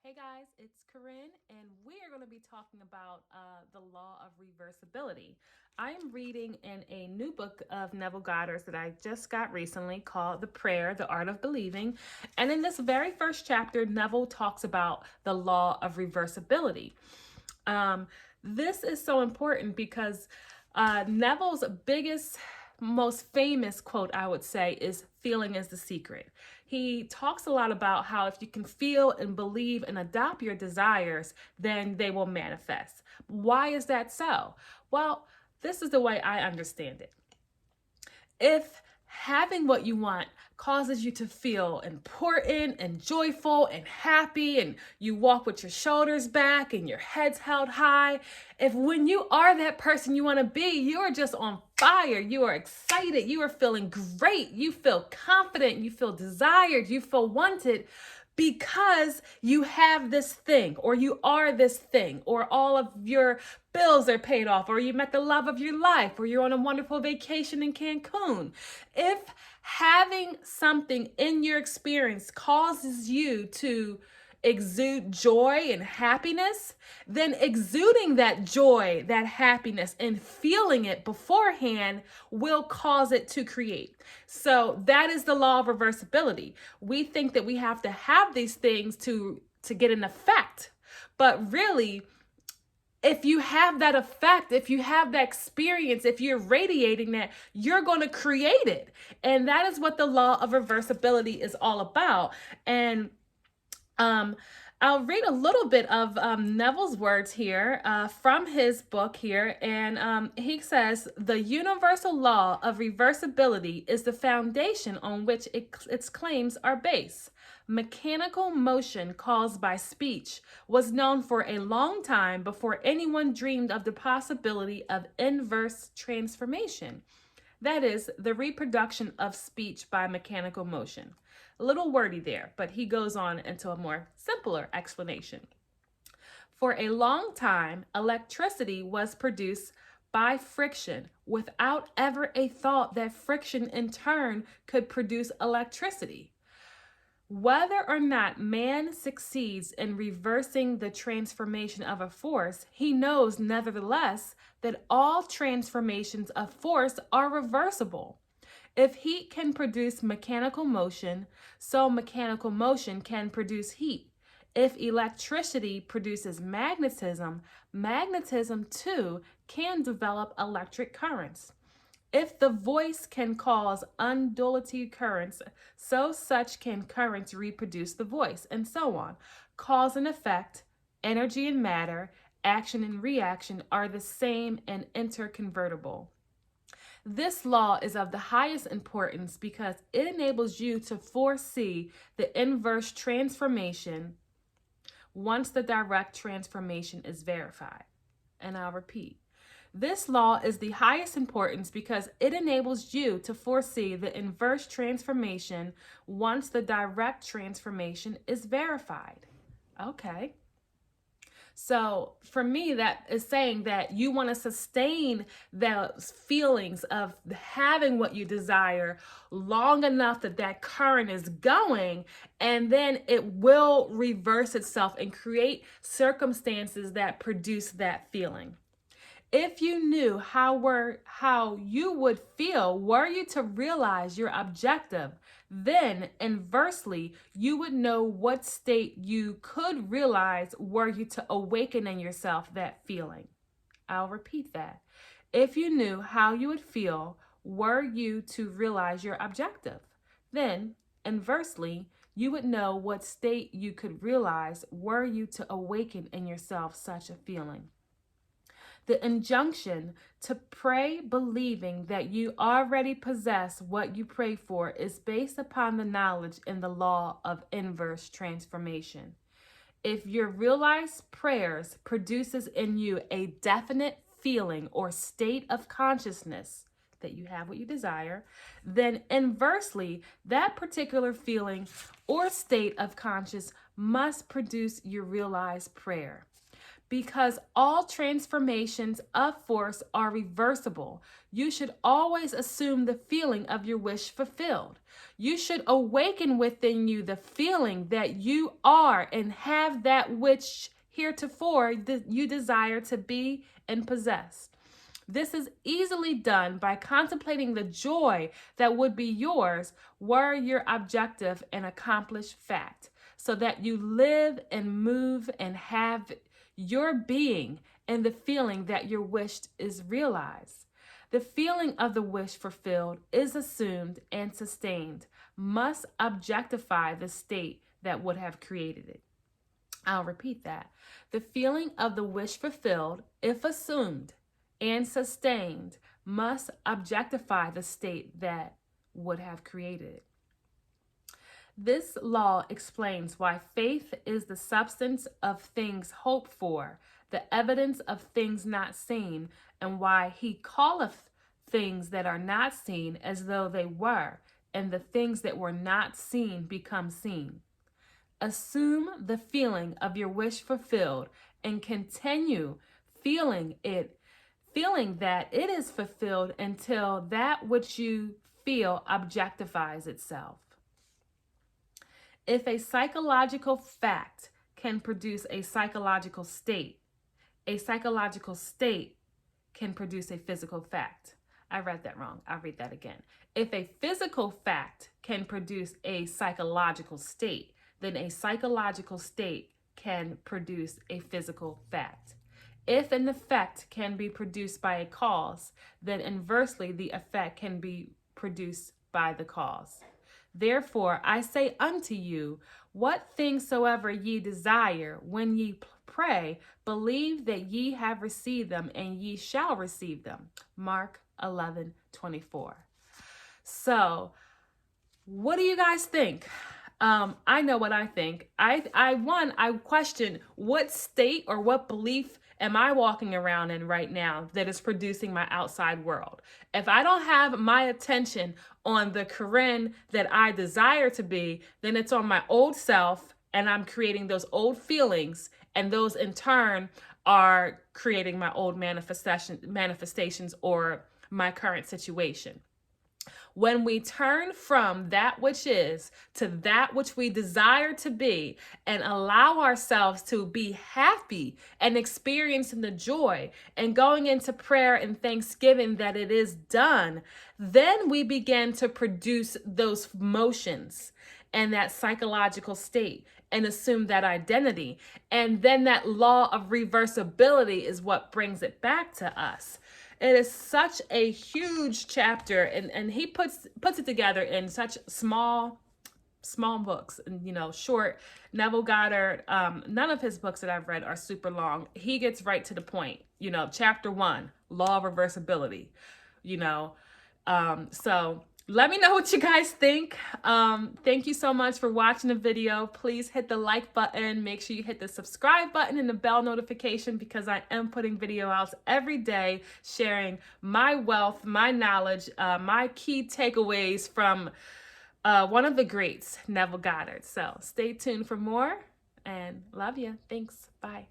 Hey guys, it's Koren, and we are going to be talking about the law of reversibility. I'm reading in a new book of Neville Goddard's that I just got recently called The Prayer, The Art of Believing. And in this very first chapter, Neville talks about the law of reversibility. This is so important because Neville's biggest, most famous quote, I would say, is feeling is the secret. He talks a lot about how if you can feel and believe and adopt your desires, then they will manifest. Why is that so? Well, this is the way I understand it. If having what you want causes you to feel important and joyful and happy, and you walk with your shoulders back and your head's held high, if when you are that person you want to be, you are just on fire, you are excited, you are feeling great, you feel confident, you feel desired, you feel wanted, because you have this thing, or you are this thing, or all of your bills are paid off, or you met the love of your life, or you're on a wonderful vacation in Cancun. If having something in your experience causes you to exude joy and happiness, then exuding that joy, that happiness, and feeling it beforehand will cause it to create. So that is the law of reversibility. We think that we have to have these things to get an effect, but really, if you have that effect, if you have that experience, if you're radiating that, you're going to create it. And that is what the law of reversibility is all about. And I'll read a little bit of Neville's words here from his book here. And he says, the universal law of reversibility is the foundation on which its claims are based. Mechanical motion caused by speech was known for a long time before anyone dreamed of the possibility of inverse transformation. That is, the reproduction of speech by mechanical motion. A little wordy there, but he goes on into a more simpler explanation. For a long time, electricity was produced by friction without ever a thought that friction in turn could produce electricity. Whether or not man succeeds in reversing the transformation of a force, he knows nevertheless that all transformations of force are reversible. If heat can produce mechanical motion, so mechanical motion can produce heat. If electricity produces magnetism, magnetism too can develop electric currents. If the voice can cause undulating currents, so such can currents reproduce the voice, and so on. Cause and effect, energy and matter, action and reaction are the same and interconvertible. This law is of the highest importance because it enables you to foresee the inverse transformation once the direct transformation is verified. And I'll repeat. This law is the highest importance because it enables you to foresee the inverse transformation once the direct transformation is verified. Okay. So for me, that is saying that you want to sustain those feelings of having what you desire long enough that that current is going, and then it will reverse itself and create circumstances that produce that feeling. If you knew how you would feel were you to realize your objective, then inversely, you would know what state you could realize were you to awaken in yourself that feeling. I'll repeat that. If you knew how you would feel were you to realize your objective, then inversely, you would know what state you could realize were you to awaken in yourself such a feeling. The injunction to pray believing that you already possess what you pray for is based upon the knowledge in the law of inverse transformation. If your realized prayers produces in you a definite feeling or state of consciousness that you have what you desire, then inversely, that particular feeling or state of conscious must produce your realized prayer. Because all transformations of force are reversible, you should always assume the feeling of your wish fulfilled. You should awaken within you the feeling that you are and have that which heretofore you desire to be and possess. This is easily done by contemplating the joy that would be yours were your objective an accomplished fact, so that you live and move and have your being and the feeling that your wish is realized. The feeling of the wish fulfilled is assumed and sustained, must objectify the state that would have created it. I'll repeat that. The feeling of the wish fulfilled, if assumed and sustained, must objectify the state that would have created it. This law explains why faith is the substance of things hoped for, the evidence of things not seen, and why he calleth things that are not seen as though they were, and the things that were not seen become seen. Assume the feeling of your wish fulfilled and continue feeling that it is fulfilled until that which you feel objectifies itself. If a psychological fact can produce a psychological state can produce a physical fact. I read that wrong. I'll read that again. If a physical fact can produce a psychological state, then a psychological state can produce a physical fact. If an effect can be produced by a cause, then inversely the effect can be produced by the cause. Therefore, I say unto you, what things soever ye desire, when ye pray, believe that ye have received them, and ye shall receive them. Mark 11:24. So, what do you guys think? I know what I think. I question what state or what belief am I walking around in right now that is producing my outside world? If I don't have my attention on the Koren that I desire to be, then it's on my old self, and I'm creating those old feelings, and those in turn are creating my old manifestations or my current situation. When we turn from that which is to that which we desire to be and allow ourselves to be happy and experiencing the joy and going into prayer and thanksgiving that it is done, then we begin to produce those motions and that psychological state and assume that identity. And then that law of reversibility is what brings it back to us. It is such a huge chapter, and he puts it together in such small books, and short. Neville Goddard, none of his books that I've read are super long. He gets right to the point. Chapter 1, Law of Reversibility. So let me know what you guys think. Thank you so much for watching the video. Please hit the like button. Make sure you hit the subscribe button and the bell notification, because I am putting video outs every day, sharing my wealth, my knowledge, my key takeaways from one of the greats, Neville Goddard. So stay tuned for more, and love you. Thanks. Bye.